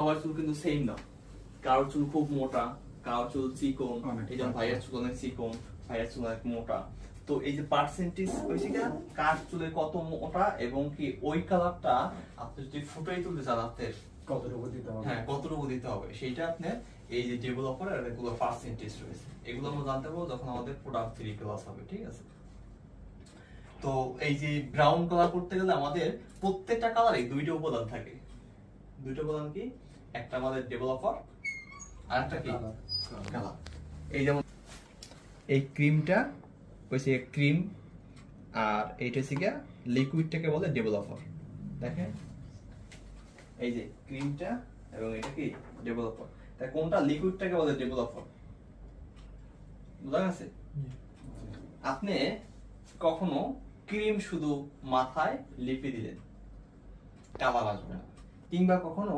সবার চুল কিন্তু সেম না, কারোর চুল খুব মোটা, কারোর চুল চিকন, এই যেমন ভাইয়ের চুল অনেক চিকন, ভাইয়ের চুল অনেক মোটা। তো এই যে পার্সেন্টেজ হয়েছে কি কার চুলে কত মোটা এবং কি ওই কালারটা আপনি যদি ফুটাই তুলতে চান আপনার কতটুকু দিতে হবে, হ্যাঁ কতটুকু দিতে হবে সেইটা আপনার এই যে ডেভেলপার আর এগুলো পার্সেন্টেজ রয়েছে, এগুলো আমরা জানতে পারবো যখন আমাদের প্রোডাক্ট 3 ক্লাস হবে, ঠিক আছে? তো এই যে ব্রাউন কালার করতে গেলে আমাদের প্রত্যেকটা কালারে দুইটা উপাদান থাকে। দুইটা উপাদান কি? একটা আমাদের ডেভেলপার আর একটা কি কালার। এই যেমন এই ক্রিমটা হইছে ক্রিম আর এইটা হচ্ছে কি লিকুইডটাকে বলে ডেভেলপার। দেখেন এই যে ক্রিমটা এবং এটা কি ডেভেলপার, তাই কোনটা লিকুইডটাকে বলে ডেভেলপার, বুঝা গেছে? আপনি কখনো ক্রিম শুধু মাথায় লিপে দিলেন, কালার আসবে না, কিংবা কখনো